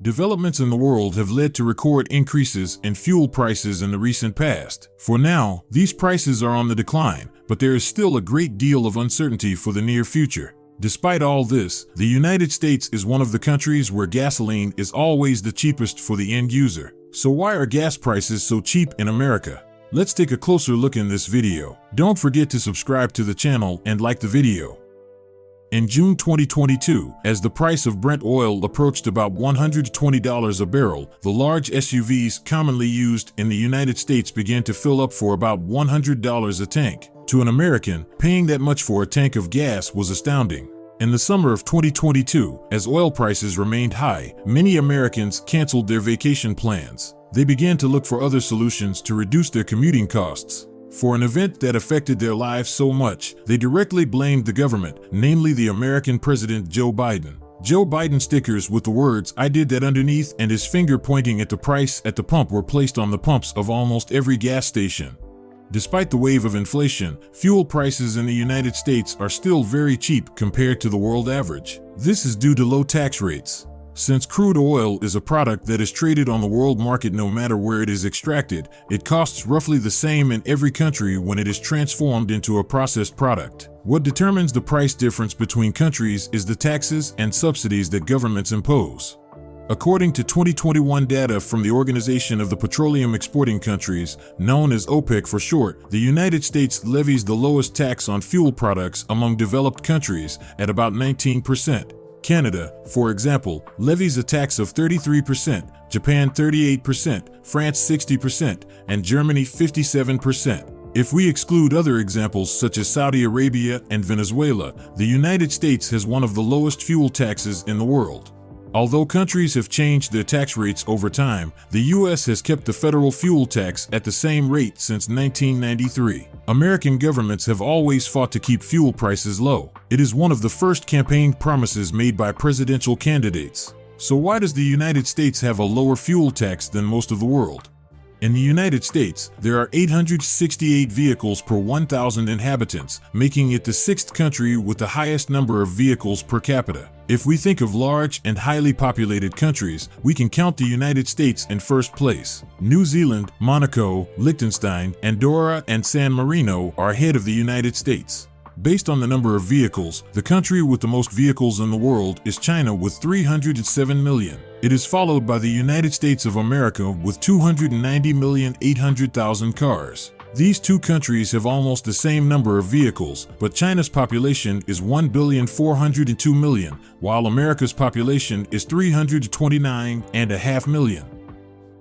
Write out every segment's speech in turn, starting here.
Developments in the world have led to record increases in fuel prices in the recent past. For now, these prices are on the decline, but there is still a great deal of uncertainty for the near future. Despite all this, the United States is one of the countries where gasoline is always the cheapest for the end user. So why are gas prices so cheap in America? Let's take a closer look in this video. Don't forget to subscribe to the channel and like the video. In June 2022, as the price of Brent oil approached about $120 a barrel, the large SUVs commonly used in the United States began to fill up for about $100 a tank. To an American, paying that much for a tank of gas was astounding. In the summer of 2022, as oil prices remained high, many Americans canceled their vacation plans. They began to look for other solutions to reduce their commuting costs. For an event that affected their lives so much, they directly blamed the government, namely the American President Joe Biden. Joe Biden stickers with the words "I did that" underneath and his finger pointing at the price at the pump were placed on the pumps of almost every gas station. Despite the wave of inflation, fuel prices in the United States are still very cheap compared to the world average. This is due to low tax rates. Since crude oil is a product that is traded on the world market no matter where it is extracted, it costs roughly the same in every country when it is transformed into a processed product. What determines the price difference between countries is the taxes and subsidies that governments impose. According to 2021 data from the Organization of the Petroleum Exporting Countries, known as OPEC for short, the United States levies the lowest tax on fuel products among developed countries at about 19%. Canada, for example, levies a tax of 33%, Japan 38%, France 60%, and Germany 57%. If we exclude other examples such as Saudi Arabia and Venezuela, the United States has one of the lowest fuel taxes in the world. Although countries have changed their tax rates over time, the U.S. has kept the federal fuel tax at the same rate since 1993. American governments have always fought to keep fuel prices low. It is one of the first campaign promises made by presidential candidates. So why does the United States have a lower fuel tax than most of the world? In the United States, there are 868 vehicles per 1,000 inhabitants, making it the sixth country with the highest number of vehicles per capita. If we think of large and highly populated countries, we can count the United States in first place. New Zealand, Monaco, Liechtenstein, Andorra, and San Marino are ahead of the United States. Based on the number of vehicles, the country with the most vehicles in the world is China with 307 million. It is followed by the United States of America with 290,800,000 cars. These two countries have almost the same number of vehicles, but China's population is 1,402,000,000, while America's population is 329.5 million.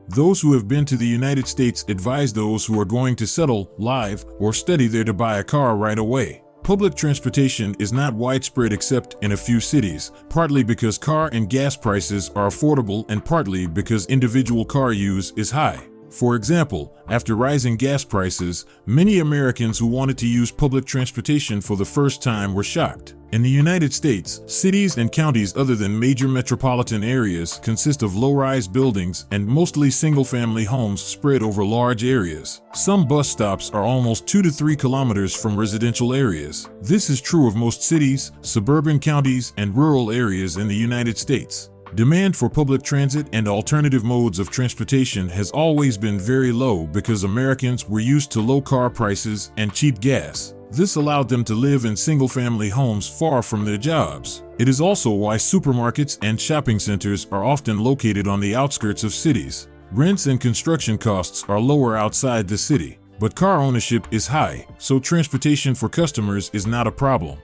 Those who have been to the United States advise those who are going to settle, live, or study there to buy a car right away. Public transportation is not widespread except in a few cities, partly because car and gas prices are affordable and partly because individual car use is high. For example, after rising gas prices, many Americans who wanted to use public transportation for the first time were shocked. In the United States, cities and counties other than major metropolitan areas consist of low-rise buildings and mostly single-family homes spread over large areas. Some bus stops are almost 2 to 3 kilometers from residential areas. This is true of most cities, suburban counties, and rural areas in the United States. Demand for public transit and alternative modes of transportation has always been very low because Americans were used to low car prices and cheap gas. This allowed them to live in single-family homes far from their jobs. It is also why supermarkets and shopping centers are often located on the outskirts of cities. Rents and construction costs are lower outside the city, but car ownership is high, so transportation for customers is not a problem.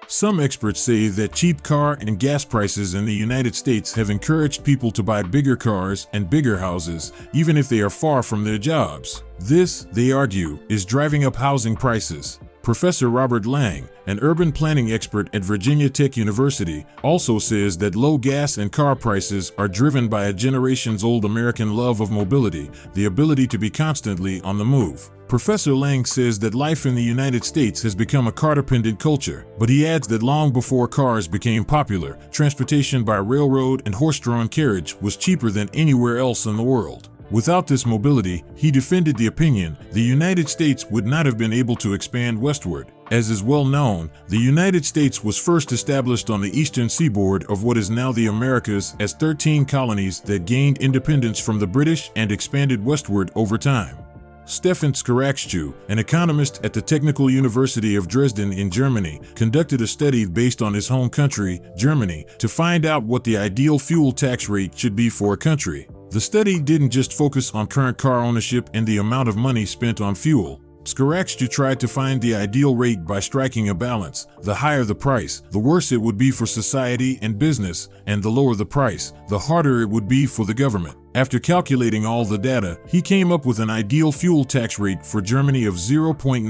Some experts say that cheap car and gas prices in the United States have encouraged people to buy bigger cars and bigger houses, even if they are far from their jobs. This, they argue, is driving up housing prices. Professor Robert Lang, an urban planning expert at Virginia Tech University, also says that low gas and car prices are driven by a generations-old American love of mobility, the ability to be constantly on the move. Professor Lang says that life in the United States has become a car-dependent culture, but he adds that long before cars became popular, transportation by railroad and horse-drawn carriage was cheaper than anywhere else in the world. Without this mobility, he defended the opinion, the United States would not have been able to expand westward. As is well known, the United States was first established on the eastern seaboard of what is now the Americas as 13 colonies that gained independence from the British and expanded westward over time. Stefan Skaracstu, an economist at the Technical University of Dresden in Germany, conducted a study based on his home country, Germany, to find out what the ideal fuel tax rate should be for a country. The study didn't just focus on current car ownership and the amount of money spent on fuel. Skaracstu tried to find the ideal rate by striking a balance. The higher the price, the worse it would be for society and business, and the lower the price, the harder it would be for the government. After calculating all the data, he came up with an ideal fuel tax rate for Germany of 0.96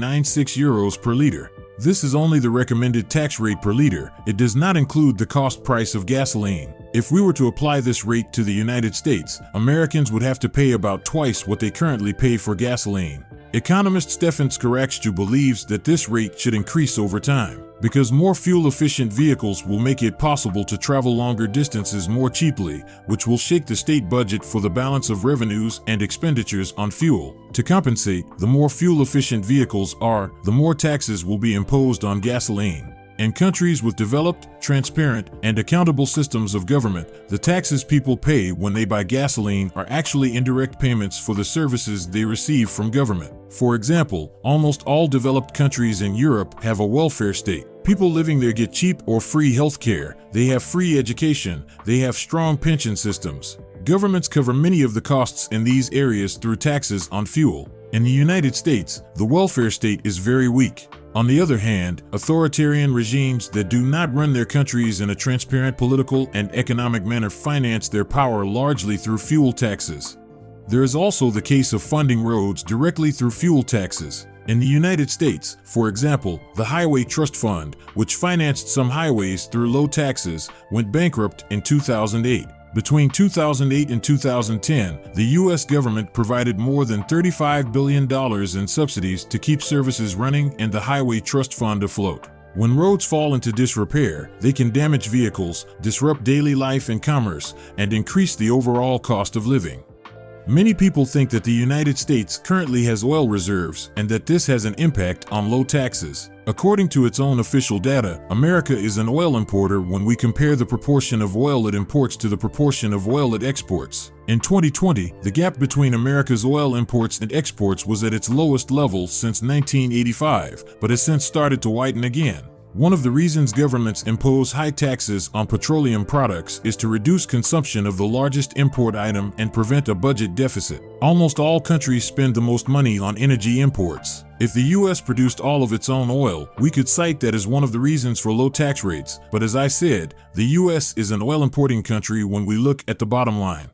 euros per liter. This is only the recommended tax rate per liter. It does not include the cost price of gasoline. If we were to apply this rate to the United States, Americans would have to pay about twice what they currently pay for gasoline. Economist Stefan Skaracstu believes that this rate should increase over time, because more fuel-efficient vehicles will make it possible to travel longer distances more cheaply, which will shake the state budget for the balance of revenues and expenditures on fuel. To compensate, the more fuel-efficient vehicles are, the more taxes will be imposed on gasoline. In countries with developed, transparent, and accountable systems of government, the taxes people pay when they buy gasoline are actually indirect payments for the services they receive from government. For example, almost all developed countries in Europe have a welfare state. People living there get cheap or free health care, they have free education, they have strong pension systems. Governments cover many of the costs in these areas through taxes on fuel. In the United States, the welfare state is very weak. On the other hand, authoritarian regimes that do not run their countries in a transparent political and economic manner finance their power largely through fuel taxes. There is also the case of funding roads directly through fuel taxes. In the United States, for example, the Highway Trust Fund, which financed some highways through low taxes, went bankrupt in 2008. Between 2008 and 2010, the U.S. government provided more than $35 billion in subsidies to keep services running and the Highway Trust Fund afloat. When roads fall into disrepair, they can damage vehicles, disrupt daily life and commerce, and increase the overall cost of living. Many people think that the United States currently has oil reserves and that this has an impact on low taxes. According to its own official data, America is an oil importer when we compare the proportion of oil it imports to the proportion of oil it exports. In 2020, the gap between America's oil imports and exports was at its lowest level since 1985, but has since started to widen again. One of the reasons governments impose high taxes on petroleum products is to reduce consumption of the largest import item and prevent a budget deficit. Almost all countries spend the most money on energy imports. If the US produced all of its own oil, we could cite that as one of the reasons for low tax rates, but as I said, the US is an oil importing country when we look at the bottom line.